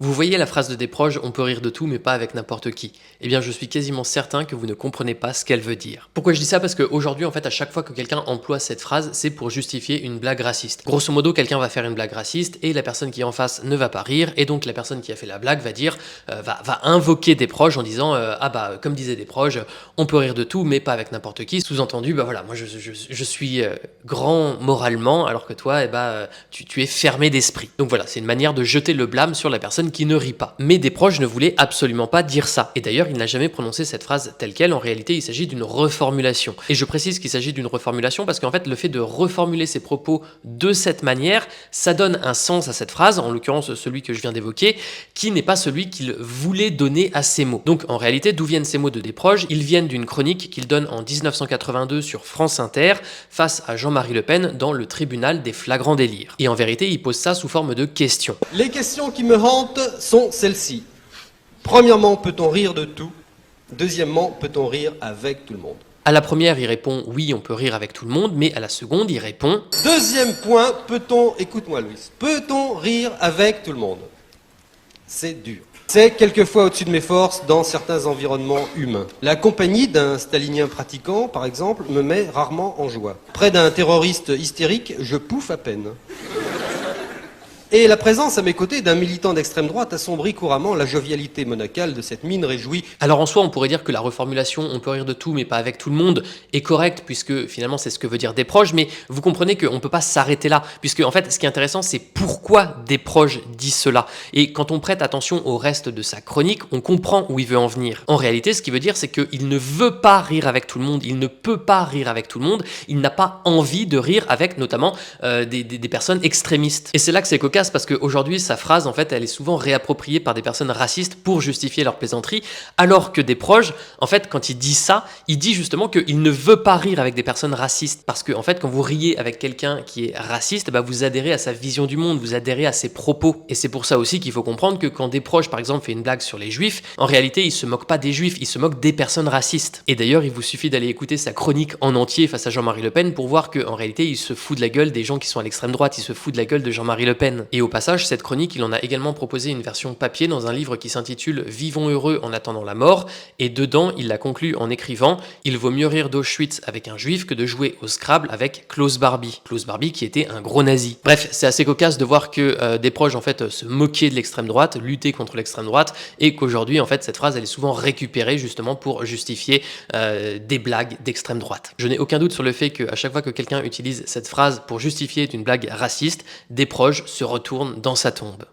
Vous voyez la phrase de Desproges, on peut rire de tout mais pas avec n'importe qui. Eh bien je suis quasiment certain que vous ne comprenez pas ce qu'elle veut dire. Pourquoi je dis ça? Parce qu'aujourd'hui en fait à chaque fois que quelqu'un emploie cette phrase, c'est pour justifier une blague raciste. Grosso modo, quelqu'un va faire une blague raciste et la personne qui est en face ne va pas rire et donc la personne qui a fait la blague va dire, va invoquer Desproges en disant ah bah comme disait Desproges, on peut rire de tout mais pas avec n'importe qui. Sous-entendu, bah voilà, moi je suis grand moralement alors que toi tu es fermé d'esprit. Donc voilà, c'est une manière de jeter le blâme sur la personne qui ne rit pas. Mais Desproges ne voulait absolument pas dire ça. Et d'ailleurs, il n'a jamais prononcé cette phrase telle quelle. En réalité, il s'agit d'une reformulation. Et je précise qu'il s'agit d'une reformulation parce qu'en fait, le fait de reformuler ses propos de cette manière, ça donne un sens à cette phrase, en l'occurrence celui que je viens d'évoquer, qui n'est pas celui qu'il voulait donner à ces mots. Donc en réalité, d'où viennent ces mots de Desproges? Ils viennent d'une chronique qu'il donne en 1982 sur France Inter face à Jean-Marie Le Pen dans le tribunal des flagrants délires. Et en vérité, il pose ça sous forme de questions. Les questions qui me hantent sont celles-ci. Premièrement, peut-on rire de tout? Deuxièmement, peut-on rire avec tout le monde? À la première, il répond oui, on peut rire avec tout le monde, mais à la seconde, il répond Deuxième point, peut-on, écoute-moi Louis, peut-on rire avec tout le monde? C'est dur. C'est quelquefois au-dessus de mes forces dans certains environnements humains. La compagnie d'un stalinien pratiquant, par exemple, me met rarement en joie. Près d'un terroriste hystérique, je pouffe à peine. Et la présence à mes côtés d'un militant d'extrême droite assombrit couramment la jovialité monacale de cette mine réjouie. Alors en soi, on pourrait dire que la reformulation « on peut rire de tout mais pas avec tout le monde » est correcte puisque finalement c'est ce que veut dire Desproges, mais vous comprenez qu'on ne peut pas s'arrêter là, puisque en fait ce qui est intéressant c'est pourquoi Desproges dit cela. Et quand on prête attention au reste de sa chronique, on comprend où il veut en venir. En réalité, ce qu'il veut dire c'est qu'il ne veut pas rire avec tout le monde, il ne peut pas rire avec tout le monde, il n'a pas envie de rire avec notamment des personnes extrémistes. Et c'est là que c'est cocasse parce qu'aujourd'hui sa phrase en fait elle est souvent réappropriée par des personnes racistes pour justifier leur plaisanterie, alors que Desproges, en fait quand il dit ça, il dit justement qu'il ne veut pas rire avec des personnes racistes, parce que en fait quand vous riez avec quelqu'un qui est raciste, bah, vous adhérez à sa vision du monde, vous adhérez à ses propos. Et c'est pour ça aussi qu'il faut comprendre que quand Desproges par exemple fait une blague sur les juifs, en réalité il se moque pas des juifs, il se moque des personnes racistes. Et d'ailleurs il vous suffit d'aller écouter sa chronique en entier face à Jean-Marie Le Pen pour voir qu'en réalité il se fout de la gueule des gens qui sont à l'extrême droite, il se fout de la gueule de Jean-Marie Le Pen. Et au passage, cette chronique, il en a également proposé une version papier dans un livre qui s'intitule Vivons heureux en attendant la mort, et dedans, il l'a conclu en écrivant « Il vaut mieux rire d'Auschwitz avec un juif que de jouer au Scrabble avec Klaus Barbie ». Klaus Barbie qui était un gros nazi. Bref, c'est assez cocasse de voir que Desproges en fait se moquait de l'extrême droite, lutter contre l'extrême droite, et qu'aujourd'hui en fait cette phrase elle est souvent récupérée justement pour justifier des blagues d'extrême droite. Je n'ai aucun doute sur le fait qu'à chaque fois que quelqu'un utilise cette phrase pour justifier une blague raciste, Desproges se retourne dans sa tombe.